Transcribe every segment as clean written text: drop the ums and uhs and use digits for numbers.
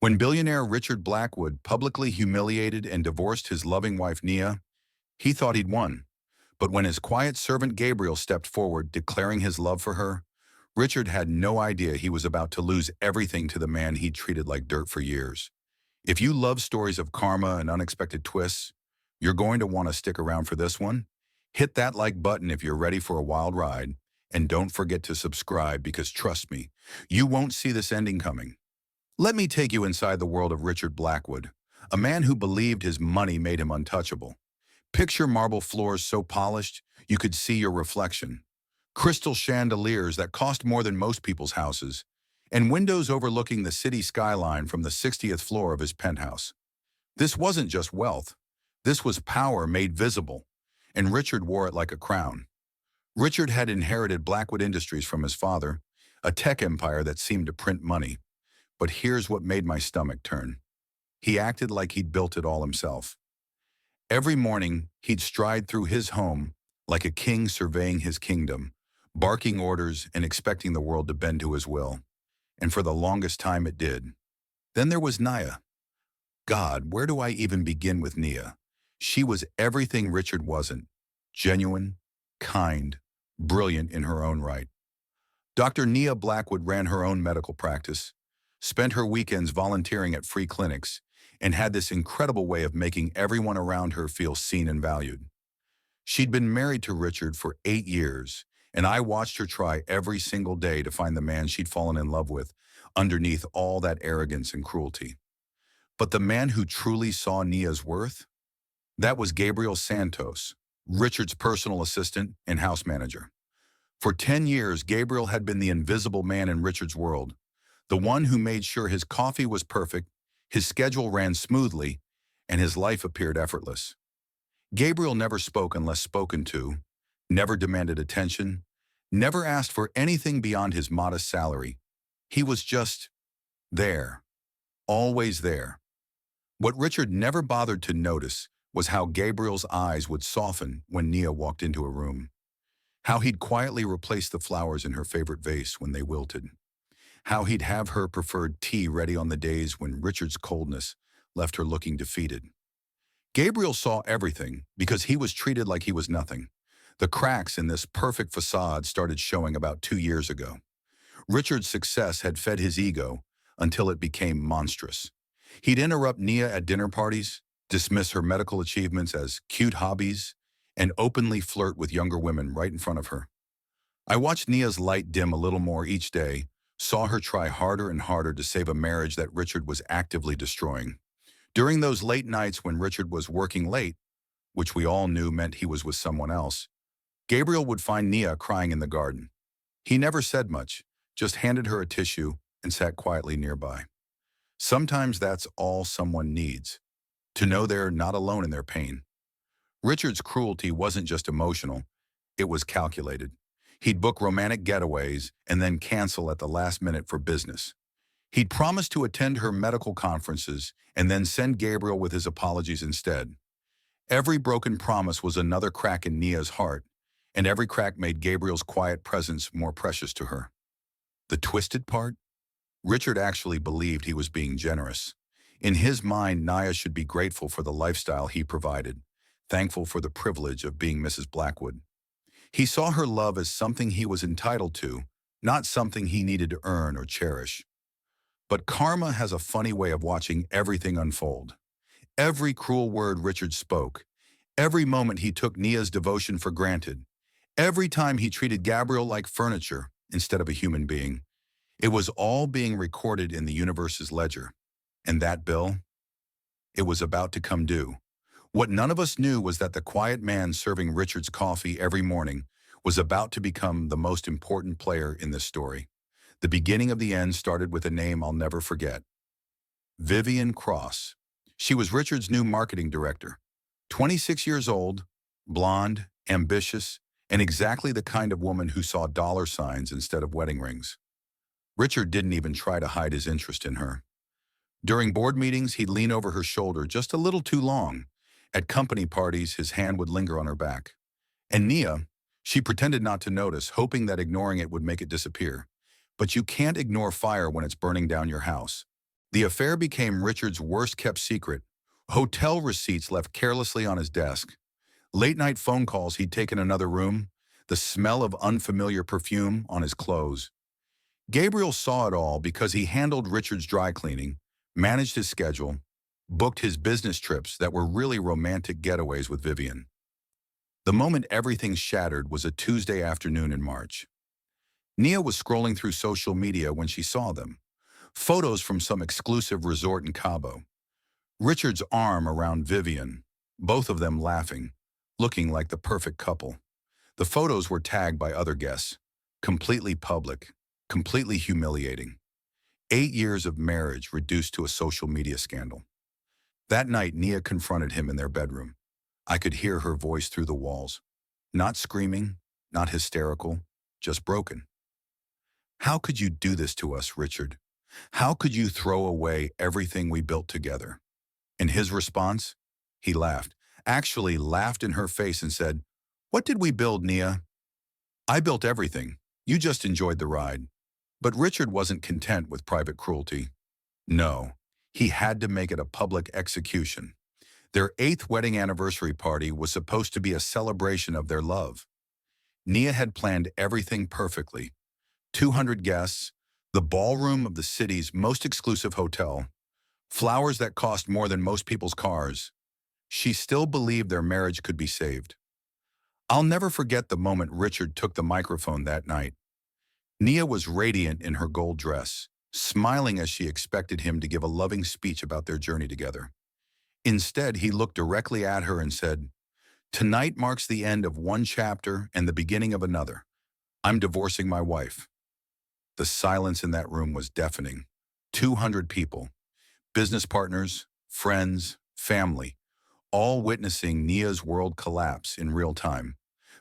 When billionaire Richard Blackwood publicly humiliated and divorced his loving wife Nia, he thought he'd won. But when his quiet servant Gabriel stepped forward declaring his love for her, Richard had no idea he was about to lose everything to the man he'd treated like dirt for years. If you love stories of karma and unexpected twists, you're going to want to stick around for this one. Hit that like button if you're ready for a wild ride, and don't forget to subscribe because trust me, you won't see this ending coming. Let me take you inside the world of Richard Blackwood, a man who believed his money made him untouchable. Picture marble floors so polished you could see your reflection, crystal chandeliers that cost more than most people's houses, and windows overlooking the city skyline from the 60th floor of his penthouse. This wasn't just wealth. This was power made visible, and Richard wore it like a crown. Richard had inherited Blackwood Industries from his father, a tech empire that seemed to print money. But here's what made my stomach turn. He acted like he'd built it all himself. Every morning, he'd stride through his home like a king surveying his kingdom, barking orders and expecting the world to bend to his will. And for the longest time it did. Then there was Nia. God, where do I even begin with Nia? She was everything Richard wasn't. Genuine, kind, brilliant in her own right. Dr. Nia Blackwood ran her own medical practice, spent her weekends volunteering at free clinics, and had this incredible way of making everyone around her feel seen and valued. She'd been married to Richard for 8 years, and I watched her try every single day to find the man she'd fallen in love with underneath all that arrogance and cruelty. But the man who truly saw Nia's worth? That was Gabriel Santos, Richard's personal assistant and house manager. For 10 years, Gabriel had been the invisible man in Richard's world, the one who made sure his coffee was perfect, his schedule ran smoothly, and his life appeared effortless. Gabriel never spoke unless spoken to, never demanded attention, never asked for anything beyond his modest salary. He was just there, always there. What Richard never bothered to notice was how Gabriel's eyes would soften when Nia walked into a room, how he'd quietly replace the flowers in her favorite vase when they wilted, how he'd have her preferred tea ready on the days when Richard's coldness left her looking defeated. Gabriel saw everything because he was treated like he was nothing. The cracks in this perfect facade started showing about 2 years ago. Richard's success had fed his ego until it became monstrous. He'd interrupt Nia at dinner parties, dismiss her medical achievements as cute hobbies, and openly flirt with younger women right in front of her. I watched Nia's light dim a little more each day, saw her try harder and harder to save a marriage that Richard was actively destroying. During those late nights when Richard was working late, which we all knew meant he was with someone else, Gabriel would find Nia crying in the garden. He never said much, just handed her a tissue and sat quietly nearby. Sometimes that's all someone needs, to know they're not alone in their pain. Richard's cruelty wasn't just emotional, it was calculated. He'd book romantic getaways and then cancel at the last minute for business. He'd promise to attend her medical conferences and then send Gabriel with his apologies instead. Every broken promise was another crack in Nia's heart, and every crack made Gabriel's quiet presence more precious to her. The twisted part? Richard actually believed he was being generous. In his mind, Nia should be grateful for the lifestyle he provided, thankful for the privilege of being Mrs. Blackwood. He saw her love as something he was entitled to, not something he needed to earn or cherish. But karma has a funny way of watching everything unfold. Every cruel word Richard spoke, every moment he took Nia's devotion for granted, every time he treated Gabriel like furniture instead of a human being, it was all being recorded in the universe's ledger. And that bill? It was about to come due. What none of us knew was that the quiet man serving Richard's coffee every morning was about to become the most important player in this story. The beginning of the end started with a name I'll never forget. Vivian Cross. She was Richard's new marketing director. 26 years old, blonde, ambitious, and exactly the kind of woman who saw dollar signs instead of wedding rings. Richard didn't even try to hide his interest in her. During board meetings, he'd lean over her shoulder just a little too long. At company parties, his hand would linger on her back. And Nia, she pretended not to notice, hoping that ignoring it would make it disappear. But you can't ignore fire when it's burning down your house. The affair became Richard's worst-kept secret. Hotel receipts left carelessly on his desk. Late-night phone calls he'd taken another room. The smell of unfamiliar perfume on his clothes. Gabriel saw it all because he handled Richard's dry cleaning, managed his schedule, booked his business trips that were really romantic getaways with Vivian. The moment everything shattered was a Tuesday afternoon in March. Nia was scrolling through social media when she saw them. Photos from some exclusive resort in Cabo. Richard's arm around Vivian, both of them laughing, looking like the perfect couple. The photos were tagged by other guests. Completely public, completely humiliating. 8 years of marriage reduced to a social media scandal. That night, Nia confronted him in their bedroom. I could hear her voice through the walls. Not screaming, not hysterical, just broken. How could you do this to us, Richard? How could you throw away everything we built together? And his response? He laughed, actually laughed in her face and said, What did we build, Nia? I built everything. You just enjoyed the ride. But Richard wasn't content with private cruelty. No, he had to make it a public execution. Their 8th wedding anniversary party was supposed to be a celebration of their love. Nia had planned everything perfectly. 200 guests, the ballroom of the city's most exclusive hotel, flowers that cost more than most people's cars. She still believed their marriage could be saved. I'll never forget the moment Richard took the microphone that night. Nia was radiant in her gold dress, smiling as she expected him to give a loving speech about their journey together. Instead, he looked directly at her and said, Tonight marks the end of one chapter and the beginning of another. I'm divorcing my wife. The silence in that room was deafening. 200 people, business partners, friends, family, all witnessing Nia's world collapse in real time.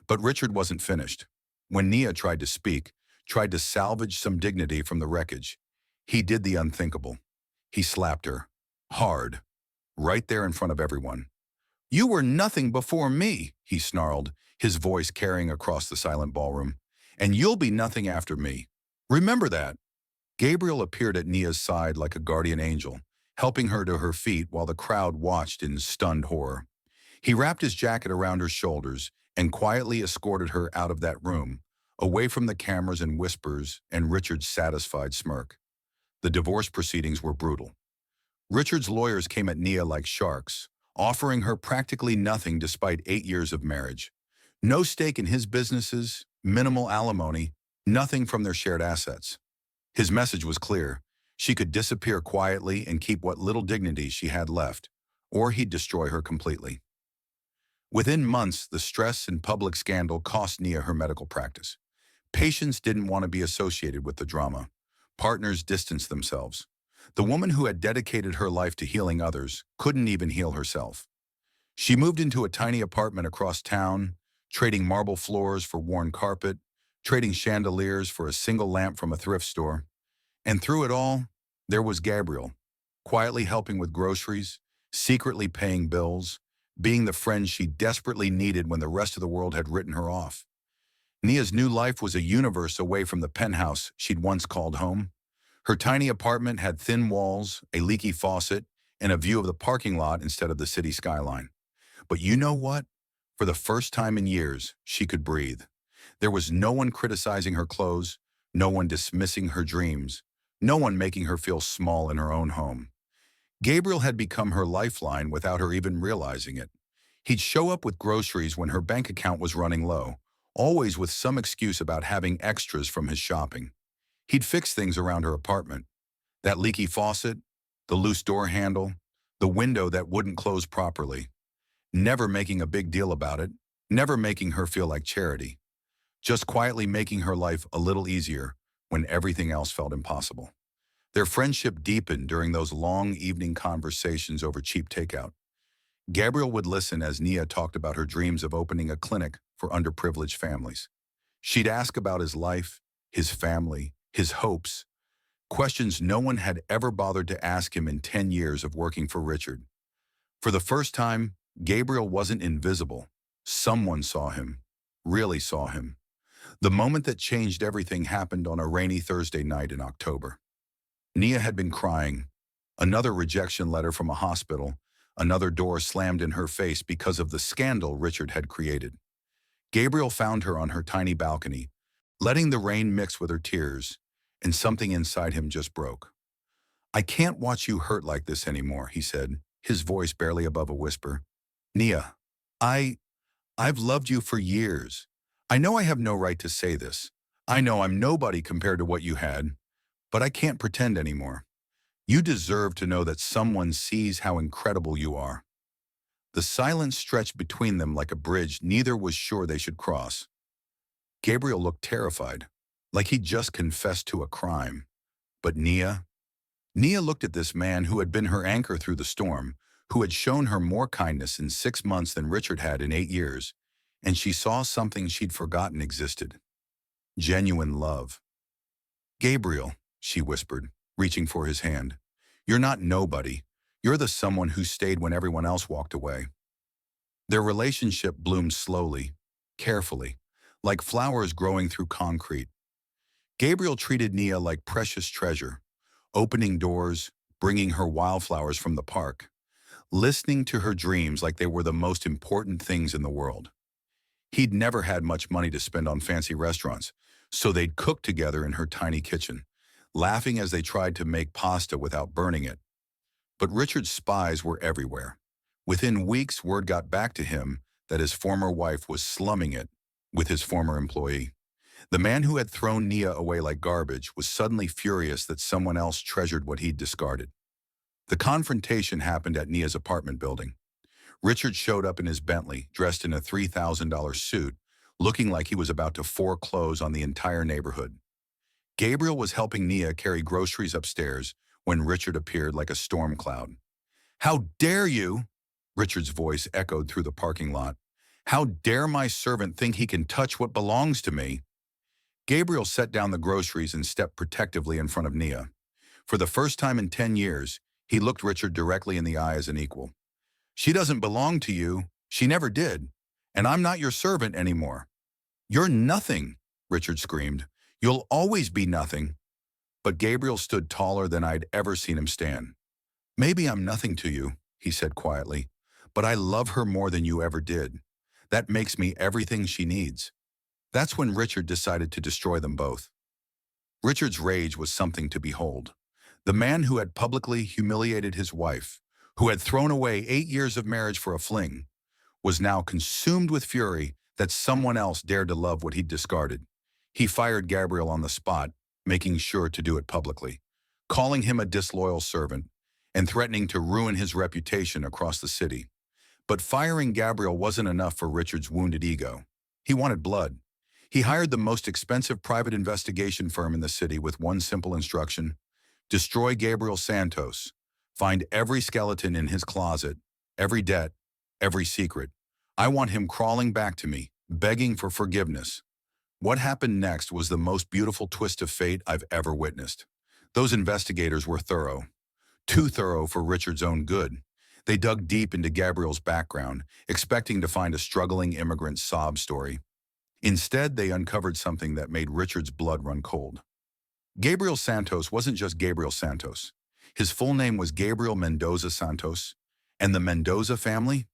But Richard wasn't finished. When Nia tried to speak, tried to salvage some dignity from the wreckage, he did the unthinkable. He slapped her, hard, right there in front of everyone. You were nothing before me, he snarled, his voice carrying across the silent ballroom. And you'll be nothing after me. Remember that. Gabriel appeared at Nia's side like a guardian angel, helping her to her feet while the crowd watched in stunned horror. He wrapped his jacket around her shoulders and quietly escorted her out of that room, away from the cameras and whispers and Richard's satisfied smirk. The divorce proceedings were brutal. Richard's lawyers came at Nia like sharks, offering her practically nothing despite 8 years of marriage. No stake in his businesses, minimal alimony, nothing from their shared assets. His message was clear. She could disappear quietly and keep what little dignity she had left, or he'd destroy her completely. Within months, the stress and public scandal cost Nia her medical practice. Patients didn't want to be associated with the drama. Partners distanced themselves. The woman who had dedicated her life to healing others couldn't even heal herself. She moved into a tiny apartment across town, trading marble floors for worn carpet, trading chandeliers for a single lamp from a thrift store. And through it all, there was Gabriel, quietly helping with groceries, secretly paying bills, being the friend she desperately needed when the rest of the world had written her off. Nia's new life was a universe away from the penthouse she'd once called home. Her tiny apartment had thin walls, a leaky faucet, and a view of the parking lot instead of the city skyline. But you know what? For the first time in years, she could breathe. There was no one criticizing her clothes, no one dismissing her dreams, no one making her feel small in her own home. Gabriel had become her lifeline without her even realizing it. He'd show up with groceries when her bank account was running low, always with some excuse about having extras from his shopping. He'd fix things around her apartment. That leaky faucet, the loose door handle, the window that wouldn't close properly. Never making a big deal about it, never making her feel like charity. Just quietly making her life a little easier when everything else felt impossible. Their friendship deepened during those long evening conversations over cheap takeout. Gabriel would listen as Nia talked about her dreams of opening a clinic for underprivileged families. She'd ask about his life, his family, his hopes, questions no one had ever bothered to ask him in 10 years of working for Richard. For the first time, Gabriel wasn't invisible. Someone saw him, really saw him. The moment that changed everything happened on a rainy Thursday night in October. Nia had been crying, Another rejection letter from a hospital, another door slammed in her face because of the scandal Richard had created. Gabriel found her on her tiny balcony, letting the rain mix with her tears, and something inside him just broke. "I can't watch you hurt like this anymore," he said, his voice barely above a whisper. "Nia, I, I've loved you for years. I know I have no right to say this. I know I'm nobody compared to what you had, but I can't pretend anymore. You deserve to know that someone sees how incredible you are." The silence stretched between them like a bridge neither was sure they should cross. Gabriel looked terrified, like he'd just confessed to a crime. But Nia looked at this man who had been her anchor through the storm, who had shown her more kindness in 6 months than Richard had in 8 years, and she saw something she'd forgotten existed. Genuine love. "Gabriel," she whispered, reaching for his hand, "you're not nobody. You're the someone who stayed when everyone else walked away." Their relationship bloomed slowly, carefully, like flowers growing through concrete. Gabriel treated Nia like precious treasure, opening doors, bringing her wildflowers from the park, listening to her dreams like they were the most important things in the world. He'd never had much money to spend on fancy restaurants, so they'd cook together in her tiny kitchen, laughing as they tried to make pasta without burning it. But Richard's spies were everywhere. Within weeks, word got back to him that his former wife was slumming it with his former employee. The man who had thrown Nia away like garbage was suddenly furious that someone else treasured what he'd discarded. The confrontation happened at Nia's apartment building. Richard showed up in his Bentley, dressed in a $3,000 suit, looking like he was about to foreclose on the entire neighborhood. Gabriel was helping Nia carry groceries upstairs when Richard appeared like a storm cloud. "How dare you?" Richard's voice echoed through the parking lot. "How dare my servant think he can touch what belongs to me?" Gabriel set down the groceries and stepped protectively in front of Nia. For the first time in 10 years, he looked Richard directly in the eye as an equal. "She doesn't belong to you. She never did. And I'm not your servant anymore." "You're nothing," Richard screamed. "You'll always be nothing." But Gabriel stood taller than I'd ever seen him stand. "Maybe I'm nothing to you," he said quietly, "but I love her more than you ever did. That makes me everything she needs." That's when Richard decided to destroy them both. Richard's rage was something to behold. The man who had publicly humiliated his wife, who had thrown away 8 years of marriage for a fling, was now consumed with fury that someone else dared to love what he'd discarded. He fired Gabriel on the spot, making sure to do it publicly, calling him a disloyal servant, and threatening to ruin his reputation across the city. But firing Gabriel wasn't enough for Richard's wounded ego. He wanted blood. He hired the most expensive private investigation firm in the city with one simple instruction: destroy Gabriel Santos. Find every skeleton in his closet, every debt, every secret. I want him crawling back to me, begging for forgiveness. What happened next was the most beautiful twist of fate I've ever witnessed. Those investigators were thorough. Too thorough for Richard's own good. They dug deep into Gabriel's background, expecting to find a struggling immigrant's sob story. Instead, they uncovered something that made Richard's blood run cold. Gabriel Santos wasn't just Gabriel Santos. His full name was Gabriel Mendoza Santos, and the Mendoza family,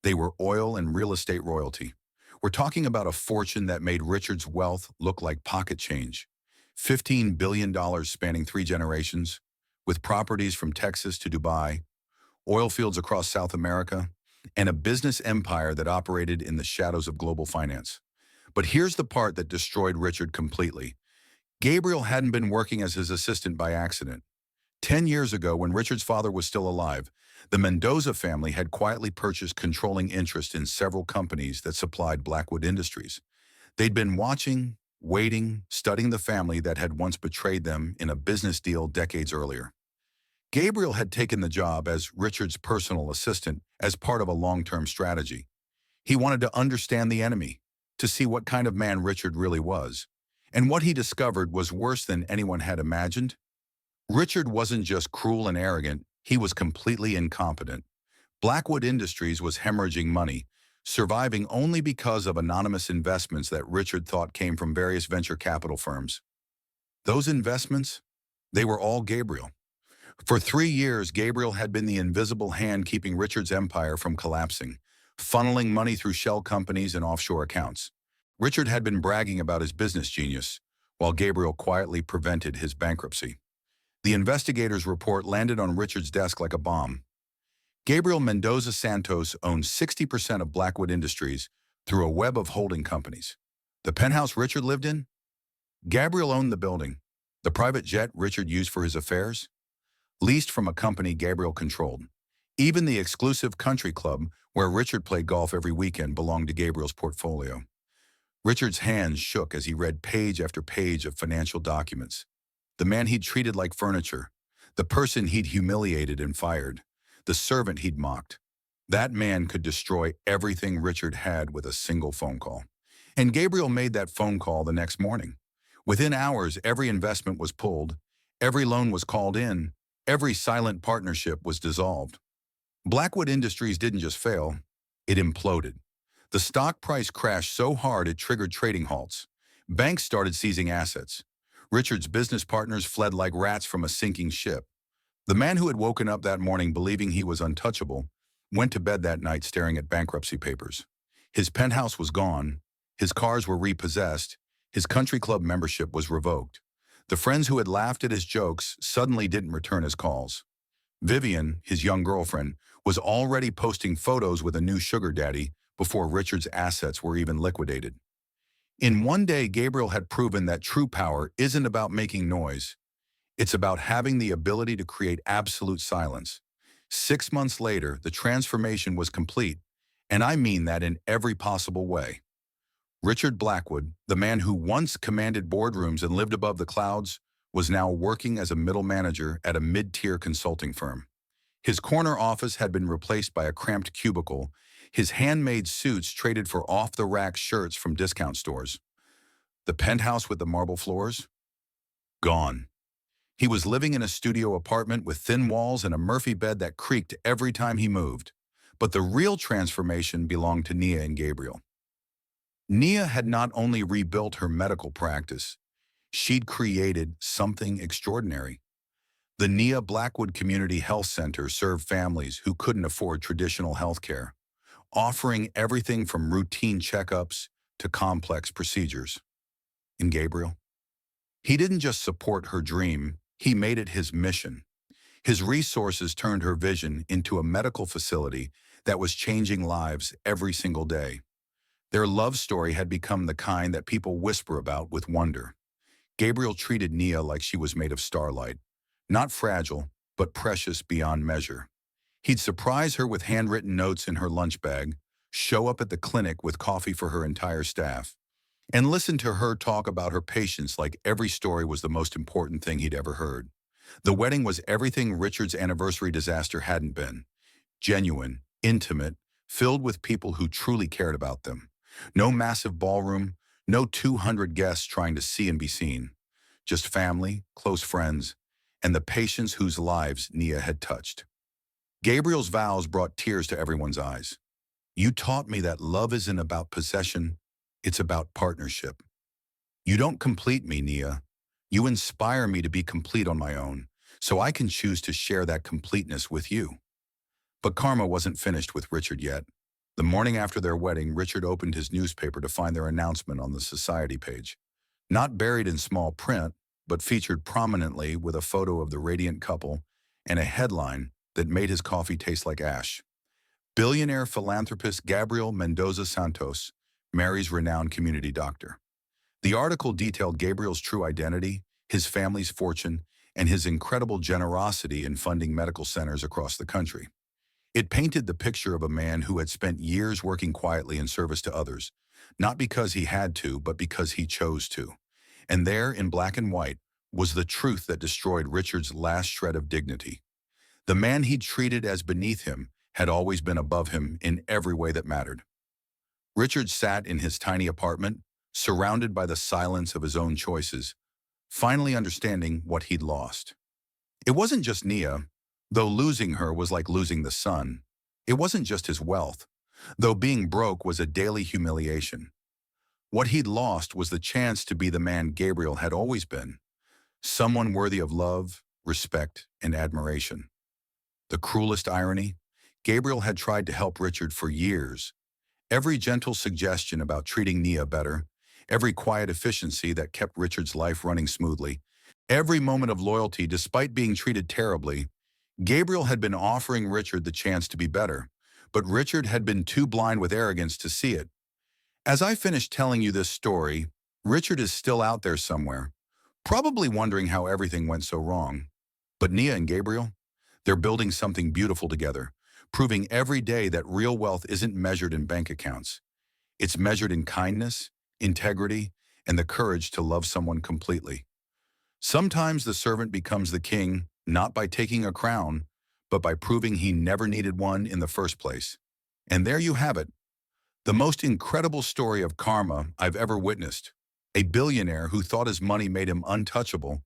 they were oil and real estate royalty. We're talking about a fortune that made Richard's wealth look like pocket change. $15 billion spanning 3 generations, with properties from Texas to Dubai, oil fields across South America, and a business empire that operated in the shadows of global finance. But here's the part that destroyed Richard completely. Gabriel hadn't been working as his assistant by accident. 10 years ago, when Richard's father was still alive, the Mendoza family had quietly purchased controlling interest in several companies that supplied Blackwood Industries. They'd been watching, waiting, studying the family that had once betrayed them in a business deal decades earlier. Gabriel had taken the job as Richard's personal assistant as part of a long-term strategy. He wanted to understand the enemy, to see what kind of man Richard really was. And what he discovered was worse than anyone had imagined. Richard wasn't just cruel and arrogant, he was completely incompetent. Blackwood Industries was hemorrhaging money, surviving only because of anonymous investments that Richard thought came from various venture capital firms. Those investments, they were all Gabriel. For 3 years, Gabriel had been the invisible hand keeping Richard's empire from collapsing, funneling money through shell companies and offshore accounts. Richard had been bragging about his business genius, while Gabriel quietly prevented his bankruptcy. The investigators' report landed on Richard's desk like a bomb. Gabriel Mendoza Santos owned 60% of Blackwood Industries through a web of holding companies. The penthouse Richard lived in? Gabriel owned the building. The private jet Richard used for his affairs? Leased from a company Gabriel controlled. Even the exclusive country club where Richard played golf every weekend belonged to Gabriel's portfolio. Richard's hands shook as he read page after page of financial documents. The man he'd treated like furniture, the person he'd humiliated and fired, the servant he'd mocked. That man could destroy everything Richard had with a single phone call. And Gabriel made that phone call the next morning. Within hours, every investment was pulled, every loan was called in, every silent partnership was dissolved. Blackwood Industries didn't just fail, it imploded. The stock price crashed so hard it triggered trading halts. Banks started seizing assets. Richard's business partners fled like rats from a sinking ship. The man who had woken up that morning believing he was untouchable went to bed that night staring at bankruptcy papers. His penthouse was gone, his cars were repossessed, his country club membership was revoked. The friends who had laughed at his jokes suddenly didn't return his calls. Vivian, his young girlfriend, was already posting photos with a new sugar daddy before Richard's assets were even liquidated. In one day, Gabriel had proven that true power isn't about making noise. It's about having the ability to create absolute silence. 6 months later, the transformation was complete, and I mean that in every possible way. Richard Blackwood, the man who once commanded boardrooms and lived above the clouds, was now working as a middle manager at a mid-tier consulting firm. His corner office had been replaced by a cramped cubicle, his handmade suits traded for off-the-rack shirts from discount stores. The penthouse with the marble floors? Gone. He was living in a studio apartment with thin walls and a Murphy bed that creaked every time he moved. But the real transformation belonged to Nia and Gabriel. Nia had not only rebuilt her medical practice, she'd created something extraordinary. The Nia Blackwood Community Health Center served families who couldn't afford traditional health care, offering everything from routine checkups to complex procedures. And Gabriel? He didn't just support her dream, he made it his mission. His resources turned her vision into a medical facility that was changing lives every single day. Their love story had become the kind that people whisper about with wonder. Gabriel treated Nia like she was made of starlight, not fragile, but precious beyond measure. He'd surprise her with handwritten notes in her lunch bag, show up at the clinic with coffee for her entire staff, and listen to her talk about her patients like every story was the most important thing he'd ever heard. The wedding was everything Richard's anniversary disaster hadn't been. Genuine, intimate, filled with people who truly cared about them. No massive ballroom, no 200 guests trying to see and be seen. Just family, close friends, and the patients whose lives Nia had touched. Gabriel's vows brought tears to everyone's eyes. You taught me that love isn't about possession, it's about partnership. You don't complete me, Nia. You inspire me to be complete on my own, so I can choose to share that completeness with you. But karma wasn't finished with Richard yet. The morning after their wedding, Richard opened his newspaper to find their announcement on the society page. Not buried in small print, but featured prominently with a photo of the radiant couple and a headline that made his coffee taste like ash. Billionaire philanthropist Gabriel Mendoza Santos marries renowned community doctor. The article detailed Gabriel's true identity, his family's fortune, and his incredible generosity in funding medical centers across the country. It painted the picture of a man who had spent years working quietly in service to others, not because he had to, but because he chose to. And there, in black and white, was the truth that destroyed Richard's last shred of dignity. The man he'd treated as beneath him had always been above him in every way that mattered. Richard sat in his tiny apartment, surrounded by the silence of his own choices, finally understanding what he'd lost. It wasn't just Nia, though losing her was like losing the sun. It wasn't just his wealth, though being broke was a daily humiliation. What he'd lost was the chance to be the man Gabriel had always been, someone worthy of love, respect, and admiration. The cruelest irony? Gabriel had tried to help Richard for years. Every gentle suggestion about treating Nia better, every quiet efficiency that kept Richard's life running smoothly, every moment of loyalty despite being treated terribly, Gabriel had been offering Richard the chance to be better, but Richard had been too blind with arrogance to see it. As I finish telling you this story, Richard is still out there somewhere, probably wondering how everything went so wrong. But Nia and Gabriel, they're building something beautiful together, proving every day that real wealth isn't measured in bank accounts. It's measured in kindness, integrity, and the courage to love someone completely. Sometimes the servant becomes the king, not by taking a crown, but by proving he never needed one in the first place. And there you have it, the most incredible story of karma I've ever witnessed. A billionaire who thought his money made him untouchable,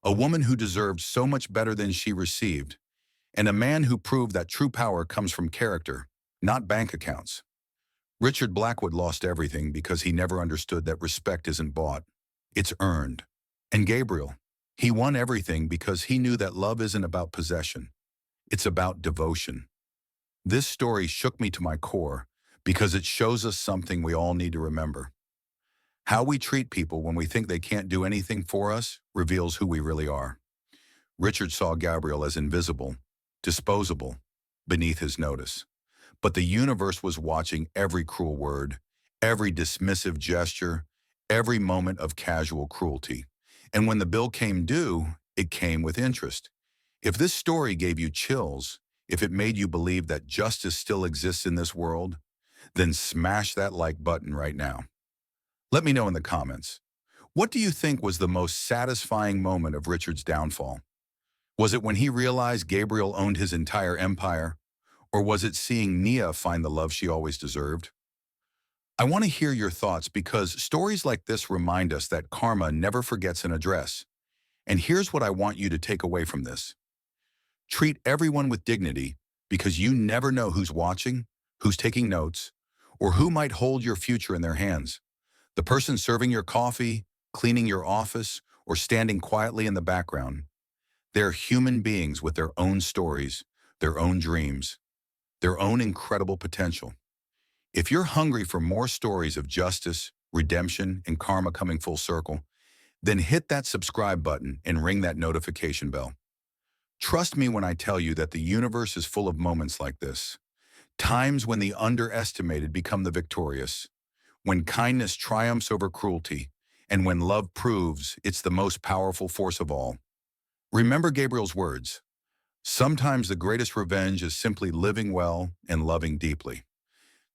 a woman who deserved so much better than she received, and a man who proved that true power comes from character, not bank accounts. Richard Blackwood lost everything because he never understood that respect isn't bought, it's earned. And Gabriel, he won everything because he knew that love isn't about possession, it's about devotion. This story shook me to my core because it shows us something we all need to remember. How we treat people when we think they can't do anything for us reveals who we really are. Richard saw Gabriel as invisible, disposable, beneath his notice. But the universe was watching every cruel word, every dismissive gesture, every moment of casual cruelty. And when the bill came due, it came with interest. If this story gave you chills, if it made you believe that justice still exists in this world, then smash that like button right now. Let me know in the comments. What do you think was the most satisfying moment of Richard's downfall? Was it when he realized Gabriel owned his entire empire? Or was it seeing Nia find the love she always deserved? I want to hear your thoughts because stories like this remind us that karma never forgets an address. And here's what I want you to take away from this. Treat everyone with dignity because you never know who's watching, who's taking notes, or who might hold your future in their hands. The person serving your coffee, cleaning your office, or standing quietly in the background. They're human beings with their own stories, their own dreams, their own incredible potential. If you're hungry for more stories of justice, redemption, and karma coming full circle, then hit that subscribe button and ring that notification bell. Trust me when I tell you that the universe is full of moments like this. Times when the underestimated become the victorious, when kindness triumphs over cruelty, and when love proves it's the most powerful force of all. Remember Gabriel's words, sometimes the greatest revenge is simply living well and loving deeply.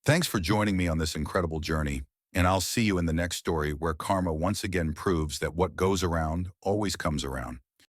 Thanks for joining me on this incredible journey, and I'll see you in the next story where karma once again proves that what goes around always comes around.